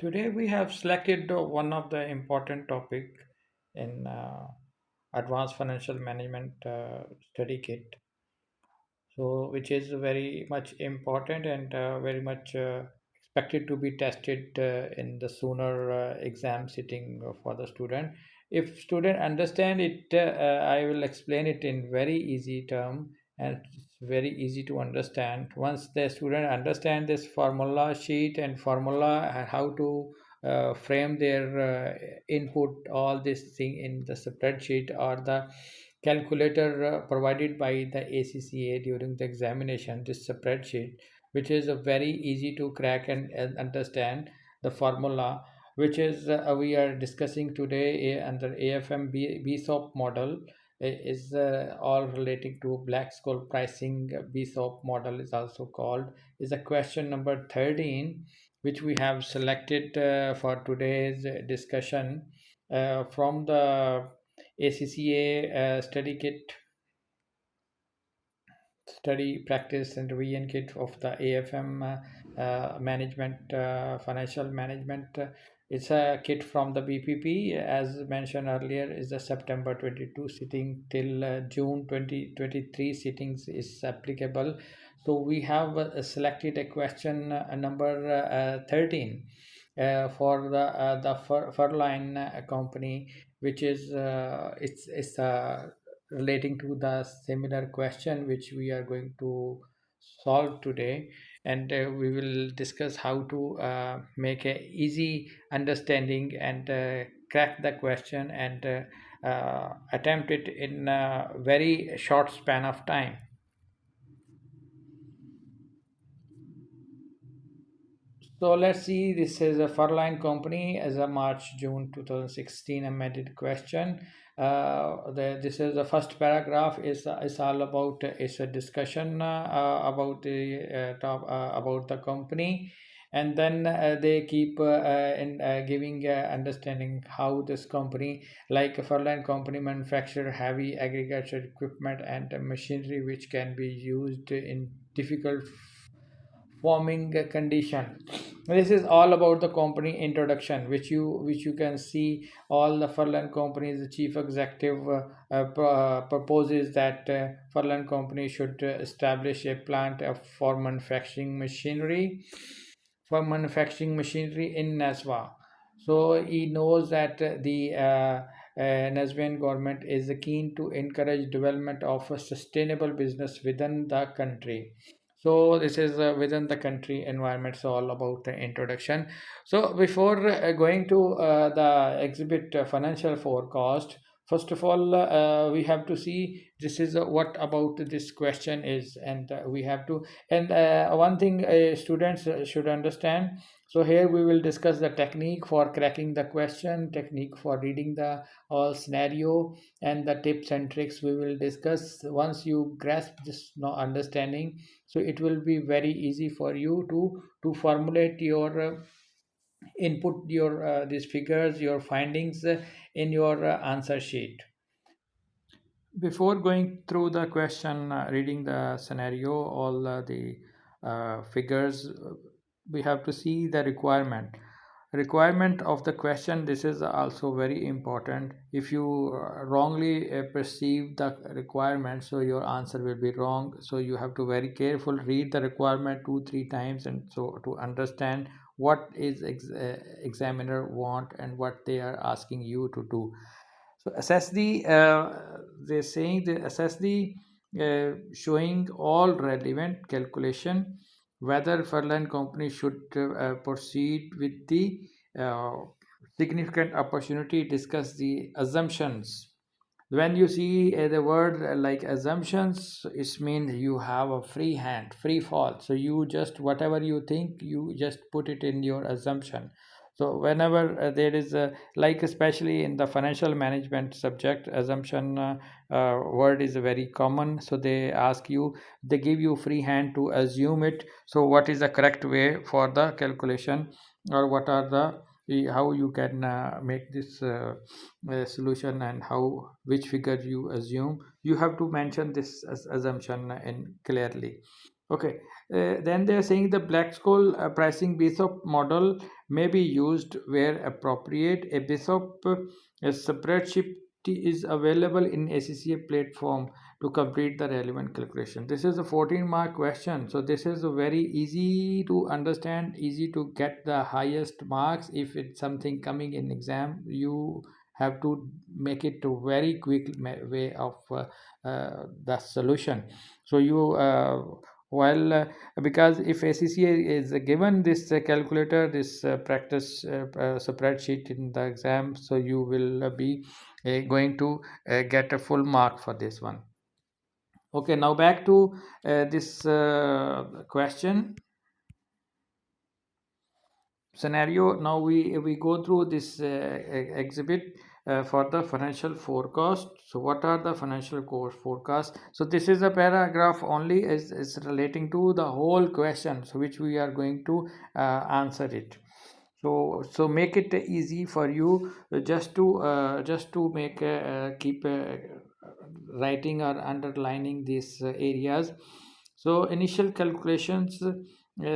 Today we have selected one of the important topic in advanced financial management study kit. So which is very much important and very much expected to be tested in the sooner exam sitting for the student. If student understand it, I will explain it in very easy term and it's very easy to understand. Once the student understand this formula sheet and formula how to frame their input all this thing in the spreadsheet or the calculator provided by the ACCA during the examination, this spreadsheet, which is very easy to crack and understand the formula, which is we are discussing today under AFM BSOP model, is all relating to black school pricing. BSOP model is also called, is a question number 13, which we have selected for today's discussion from the ACCA study kit, study practice and revision kit of the AFM management, financial management. It's a kit from the BPP, as mentioned earlier, is the September 22 sitting till June 2023 sittings is applicable. So we have selected a question number 13 for the Furline company, which is it's relating to the similar question which we are going to solve today, and we will discuss how to make a easy understanding and crack the question and attempt it in a very short span of time. So let's see, this is a Furline company as a March June 2016 amended question. This is the first paragraph is all about it's a discussion about the about the company, and then they keep in giving understanding how this company, like a Furline company, manufacture heavy agriculture equipment and machinery which can be used in difficult forming condition. This is all about the company introduction, which you can see all the Furlan companies. The chief executive proposes that Furlan company should establish a plant for manufacturing machinery in Naswa. So he knows that Nasbian government is keen to encourage development of a sustainable business within the country. So this is within the country environment. So all about the introduction. So before going to the exhibit financial forecast, first of all we have to see this is what about this question is, and we have to, and one thing students should understand. So here we will discuss the technique for cracking the question, technique for reading the all scenario, and the tips and tricks we will discuss. Once you grasp this understanding, so it will be very easy for you to formulate your input your these figures, your findings in your answer sheet. Before going through the question, reading the scenario, all the figures, we have to see the requirement of the question. This is also very important. If you wrongly perceive the requirement, so your answer will be wrong. So you have to very careful read the requirement 2 3 times, and so to understand what is examiner want and what they are asking you to do. So assess the they're saying they assess the showing all relevant calculation whether Furlan company should proceed with the uh, significant opportunity. Discuss the assumptions. When you see the word like assumptions, it means you have a free hand, free fall. So you just whatever you think, you just put it in your assumption. So whenever there is a, like especially in the financial management subject, assumption word is very common. So they ask you, they give you free hand to assume it. So what is the correct way for the calculation, or what are the how you can make this solution, and how which figure you assume. You have to mention this as assumption in clearly. Okay, then they are saying the black school pricing BSOP model may be used where appropriate. A BSOP spreadsheet is available in ACCA platform to complete the relevant calculation. This is a 14 mark question, so this is a very easy to understand, easy to get the highest marks. If it's something coming in exam, you have to make it a very quick way of the solution. So you while because if ACCA is given this calculator, this practice spreadsheet in the exam, so you will be going to get a full mark for this one. Okay, now back to this question scenario. Now we go through this exhibit for the financial forecast. So what are the financial course forecasts? So this is a paragraph only, is relating to the whole question, so which we are going to answer it. So make it easy for you, just to make keep writing or underlining these areas. So initial calculations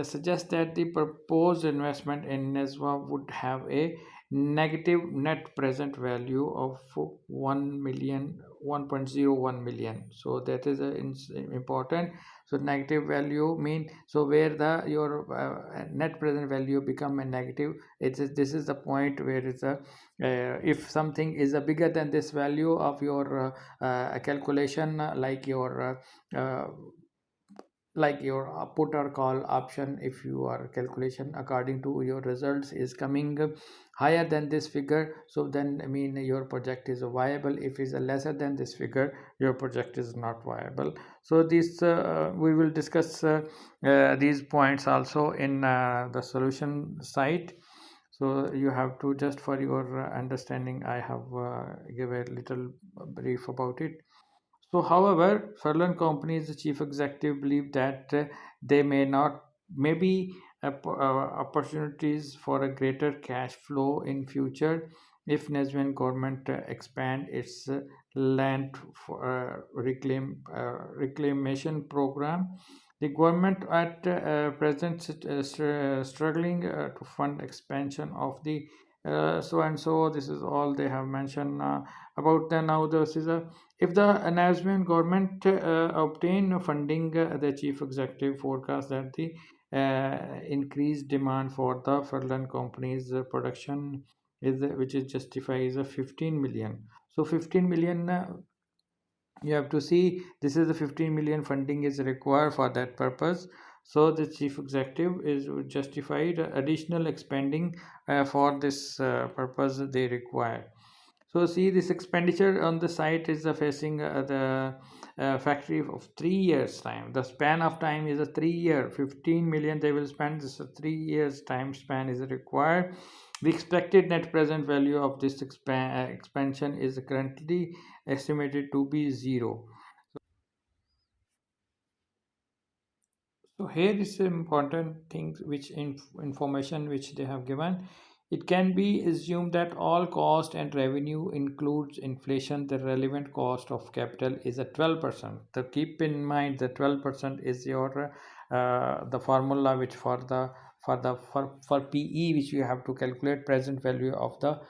suggest that the proposed investment in NESWA would have a negative net present value of 1 million, 1.01 million. So that is important. So negative value mean, so where the your net present value become a negative, this is the point where it's a if something is a bigger than this value of your calculation, like your put or call option, if your calculation according to your results is coming higher than this figure, so then I mean your project is viable. If it's lesser than this figure, your project is not viable. So this we will discuss these points also in the solution side. So you have to, just for your understanding, I have give a little brief about it. So, however, Furlan Company's chief executive believe that they may be opportunities for a greater cash flow in future if Nesbian government expand its land reclamation program. The government at present struggling to fund expansion of the so and so. This is all they have mentioned about the now. This is a, if the Nigerian government obtain funding, the chief executive forecast that the increased demand for the Furlan company's production is which is justifies a 15 million. So 15 million. You have to see, this is the 15 million funding is required for that purpose. So the chief executive is justified additional expanding for this purpose they require. So see, this expenditure on the site is facing the factory of 3 years time. The span of time is a 3 year, 15 million they will spend. This 3 years time span is required. The expected net present value of this expansion is currently estimated to be zero. So here is important things which information which they have given. It can be assumed that all cost and revenue includes inflation. The relevant cost of capital is at 12%. So keep in mind that 12% is your the formula which for PE, which you have to calculate present value of the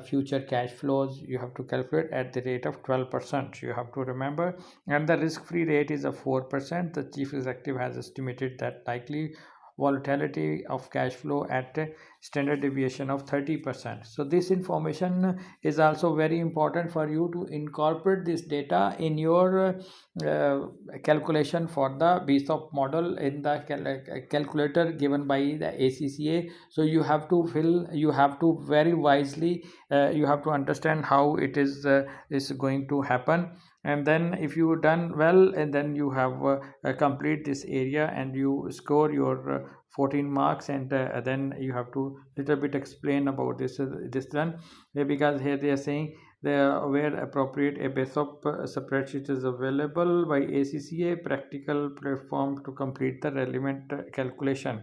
future cash flows. You have to calculate at the rate of 12%. You have to remember, and the risk-free rate is a 4%. The chief executive has estimated that likely volatility of cash flow at a standard deviation of 30%. So this information is also very important for you to incorporate this data in your calculation for the BSOP model in the calculator given by the ACCA. So you have to very wisely, you have to understand how it is going to happen. And then if you done well, and then you have complete this area and you score your 14 marks, and then you have to little bit explain about this done, because here they are saying where appropriate a BSOP spreadsheet is available by ACCA practical platform to complete the relevant calculation.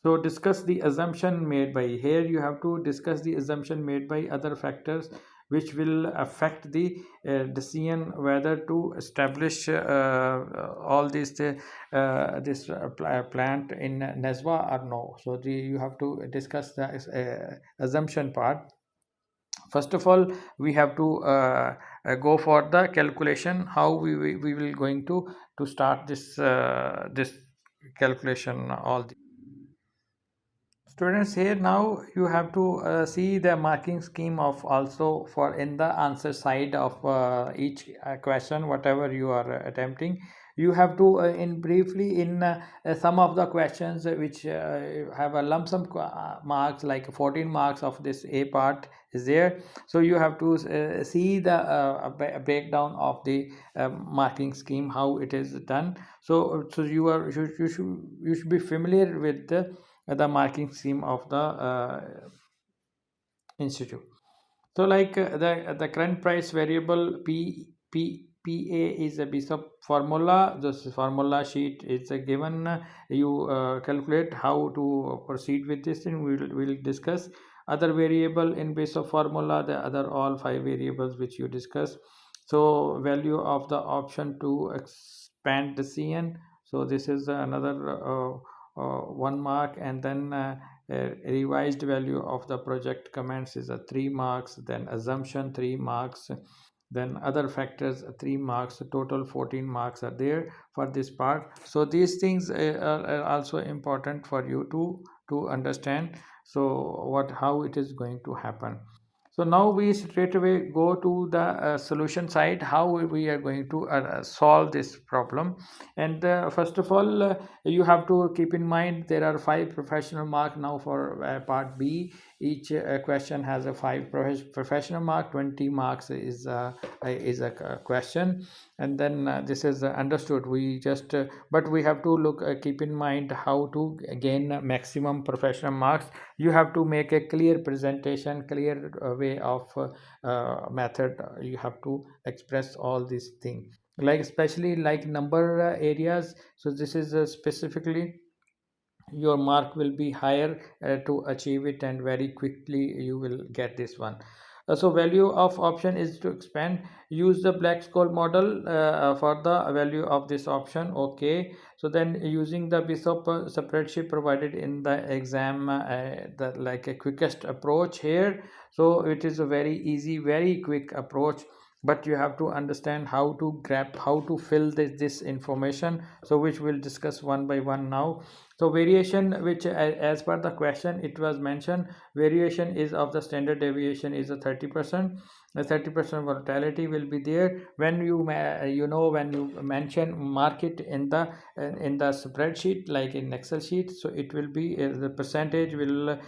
So discuss the assumption made by. Here you have to discuss the assumption made by other factors which will affect the decision whether to establish all this plant in Neswa or no. So you have to discuss the assumption part. First of all, we have to go for the calculation how we will going to start this calculation all. Students, here now you have to see the marking scheme of also for in the answer side of each question whatever you are attempting. You have to in briefly in some of the questions which have a lump sum marks like 14 marks of this A part is there. So you have to see the breakdown of the marking scheme how it is done. So you should be familiar with the marking scheme of the institute. So like the current price variable PA is a BSOP formula. This formula sheet is a given. You calculate how to proceed with this, and we'll discuss other variable in BSOP formula. The other all five variables which you discuss. So value of the option to expand the CN. So this is another 1 mark, and then revised value of the project comments is a 3 marks, then assumption 3 marks, then other factors 3 marks, total 14 marks are there for this part. So these things are also important for you to understand. So what how it is going to happen. So now we straight away go to the solution side, how we are going to solve this problem. And first of all, you have to keep in mind there are 5 professional mark now for part B. Each question has a 5 professional mark, 20 marks is a question. And then this is understood. We just but we have to look keep in mind how to gain maximum professional marks. You have to make a clear presentation, clear way of method. You have to express all these things, like especially like number areas. So this is specifically your mark will be higher to achieve it, and very quickly you will get this one. So value of option is to expand. Use the black Scholes model for the value of this option. Okay, so then using the BSOP spreadsheet provided in the exam, the like a quickest approach here. So it is a very easy, very quick approach, but you have to understand how to grab, how to fill this information, so which we'll discuss one by one now. So variation, which as per the question it was mentioned, variation is of the standard deviation is a 30%. The 30% volatility will be there when you when you mention mark it in the spreadsheet like in Excel sheet. So it will be the percentage will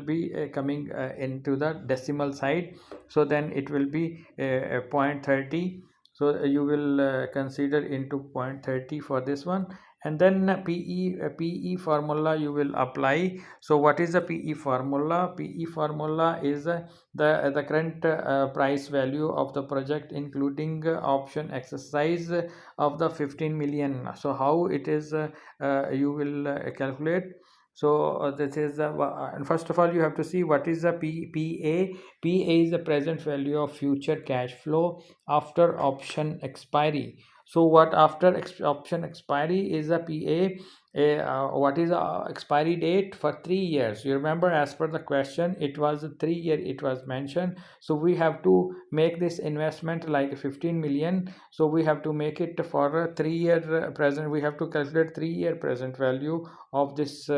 be coming into the decimal side. So then it will be 0.30. So you will consider into 0.30 for this one. And then PE formula you will apply. So what is the PE formula? PE formula is the current price value of the project including option exercise of the 15 million. So how it is you will calculate. So this is and first of all you have to see what is the PA. PA is the present value of future cash flow after option expiry. So what after option expiry is a PA. What is the expiry date for 3 years? You remember as per the question it was a 3 year it was mentioned. So we have to make this investment like 15 million. So we have to make it for a 3 year present. We have to calculate 3 year present value of this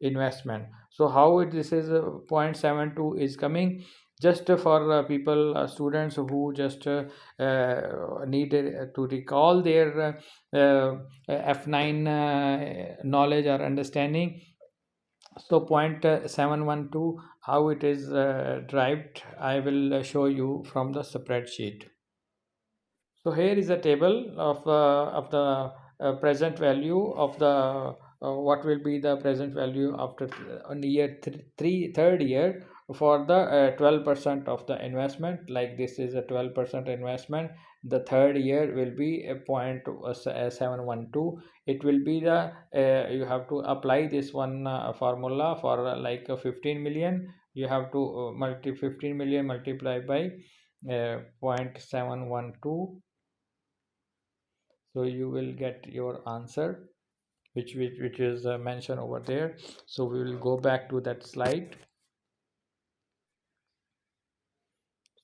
investment. So how this is 0.72 is coming, just for people students who just need to recall their F9 knowledge or understanding. So 0.712 how it is derived, I will show you from the spreadsheet. So here is a table of the present value of the what will be the present value after on year third year for the 12% of the investment. Like this is a 12% investment. the third year will be a 0.712. It will be the you have to apply this one formula for 15 million. You have to 15 million multiply by 0.712, so you will get your answer, which is mentioned over there. So we will go back to that slide.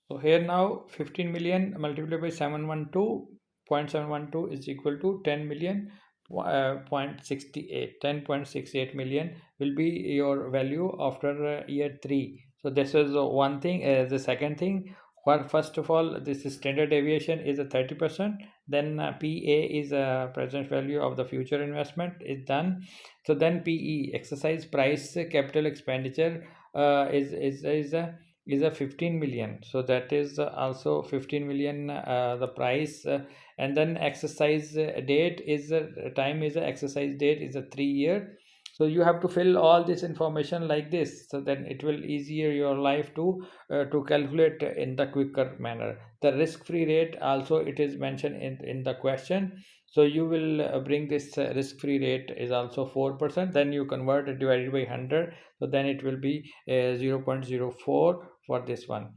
So here now 15 million multiplied by 712.712 is equal to 10 million 0.68, 10.68 million will be your value after year 3. So this is one thing. The second thing, for first of all, this is standard deviation is a 30%. Then PA is a present value of the future investment is done. So then PE, exercise price capital expenditure, is a 15 million. So that is also 15 million the price. And then exercise date is time is exercise date is a 3 year. So you have to fill all this information like this, so then it will easier your life to calculate in the quicker manner. The risk free rate also it is mentioned in the question. So you will bring this risk free rate is also 4%, then you convert it divided by 100, so then it will be 0.04 for this one.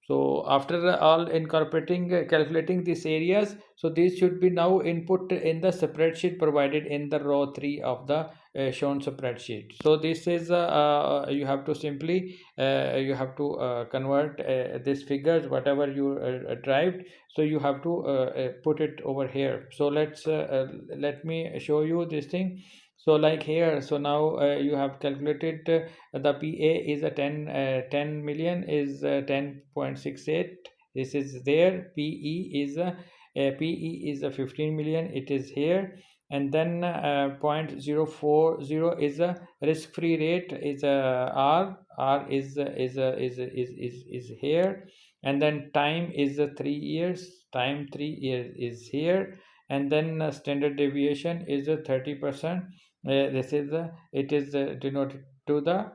So after all incorporating calculating these areas, so these should be now input in the spreadsheet provided in the row 3 of the shown spreadsheet. So this is you have to simply you have to convert these figures whatever you derived. So you have to put it over here. So let me show you this thing. So like here, so now you have calculated the PA is a 10 million is 10.68. This is there. PE is a 15 million. It is here. And then 0.040 is a risk-free rate is a R is here. And then time is 3 years. Time 3 years is here. And then standard deviation is a 30%. This is it is denoted to the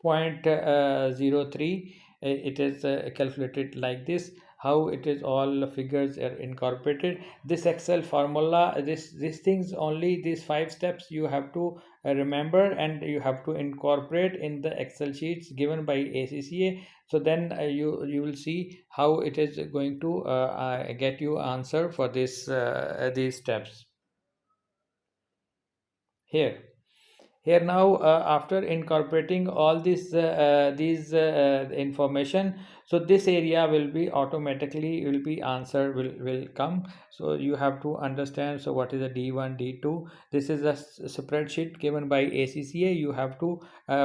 0.03. It is calculated like this, how it is all figures are incorporated. This Excel formula, these things only, these 5 steps you have to remember, and you have to incorporate in the Excel sheets given by ACCA. So then you will see how it is going to get you answer for this these steps here. Here now after incorporating all this these information, so this area will be automatically will be answer will come. So you have to understand, so what is a D1 D2? This is a spreadsheet given by ACCA. You have to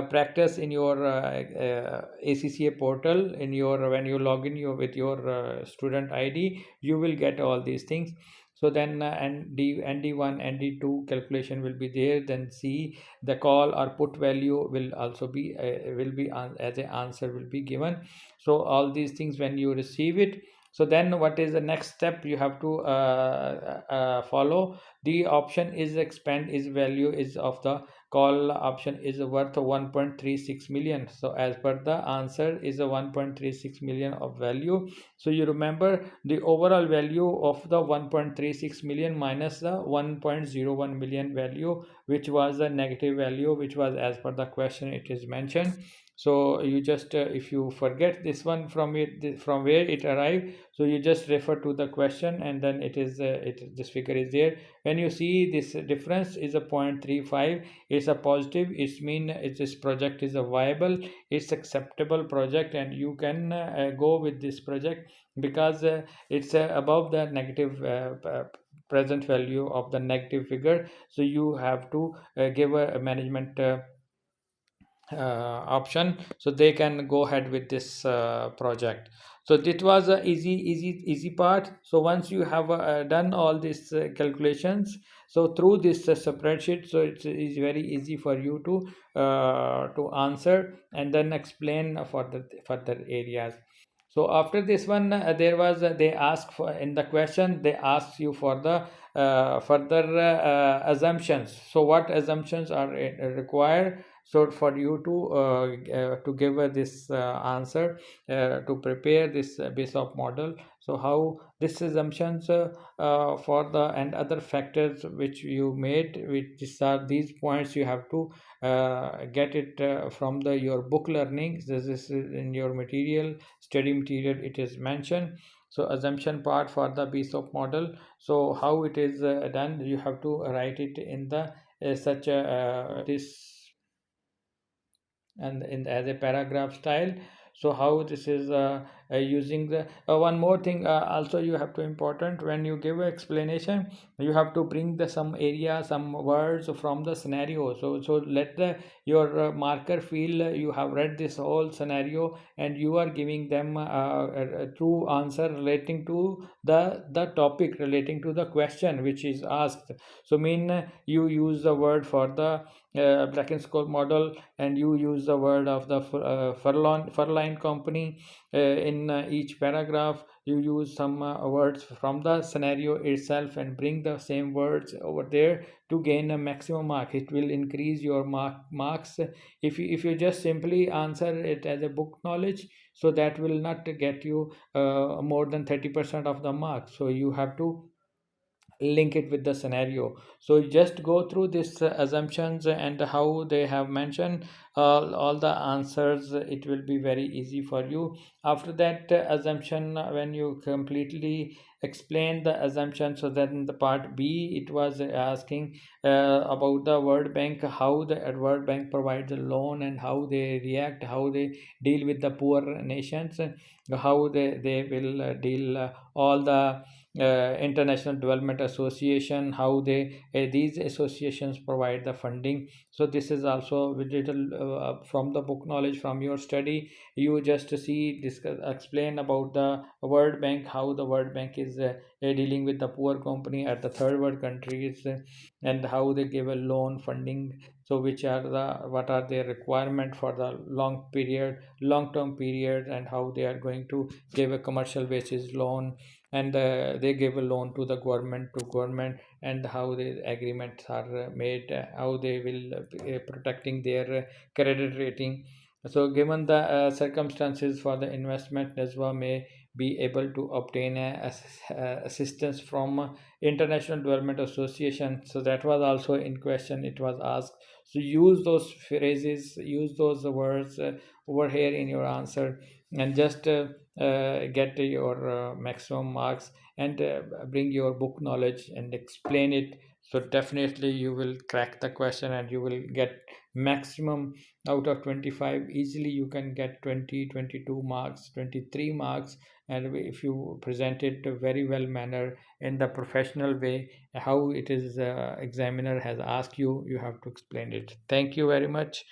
practice in your ACCA portal, in your when you log in with your student ID, you will get all these things. So then ND1 ND2 calculation will be there. Then C, the call or put value will also be as an answer will be given. So all these things when you receive it, so then what is the next step you have to follow? The option is expand is value is of the call option is worth 1.36 million. So as per the answer is a 1.36 million of value. So you remember the overall value of the 1.36 million minus the 1.01 million value, which was a negative value, which was as per the question it is mentioned. So you just if you forget this one from it from where it arrived, so you just refer to the question, and then it is this figure is there. When you see this difference is a 0.35, it's a positive. It's mean this project is a viable, it's acceptable project, and you can go with this project because it's above the negative present value of the negative figure. So you have to give a management option, so they can go ahead with this project. So it was a easy part. So once you have done all these calculations, so through this spreadsheet, so it is very easy for you to answer and then explain for the further areas. So after this one there was they ask for in the question, they ask you for the further assumptions. So what assumptions are required? So for you to give this answer, to prepare this BSOP model, so how this assumptions for the and other factors which you made, which are these points, you have to get it from the your book learning. This is in your material, study material, it is mentioned. So assumption part for the BSOP model, so how it is done, you have to write it in the such a this and in as a paragraph style. So how this is using the one more thing also you have to important, when you give an explanation, you have to bring the some area, some words from the scenario. So let the your marker feel you have read this whole scenario, and you are giving them a true answer relating to the topic, relating to the question which is asked. So mean you use the word for the Black and Scholes model, and you use the word of the Furline company in each paragraph. You use some words from the scenario itself and bring the same words over there to gain a maximum mark. It will increase your marks. If you just simply answer it as a book knowledge, so that will not get you more than 30% of the marks. So you have to link it with the scenario. So just go through these assumptions and how they have mentioned all the answers. It will be very easy for you. After that assumption, when you completely explain the assumption, so that in the part B it was asking about the World Bank, how the World Bank provides a loan and how they react, how they deal with the poor nations, how they will deal all the International Development Association, how they these associations provide the funding. So this is also with little from the book knowledge, from your study. You just see, discuss, explain about the World Bank, how the World Bank is dealing with the poor company at the third world countries, and how they give a loan funding. So which are the, what are their requirement for the long term period, and how they are going to give a commercial basis loan, and they give a loan to the government, and how the agreements are made, how they will protecting their credit rating. So given the circumstances for the investment, NESWA may be able to obtain assistance from International Development Association. So that was also in question, it was asked. So use those phrases, use those words over here in your answer, and just get your maximum marks, and bring your book knowledge and explain it. So definitely you will crack the question, and you will get maximum out of 25. Easily you can get 20, 22 marks, 23 marks. And if you present it very well manner, in the professional way, how it is examiner has asked you, you have to explain it. Thank you very much.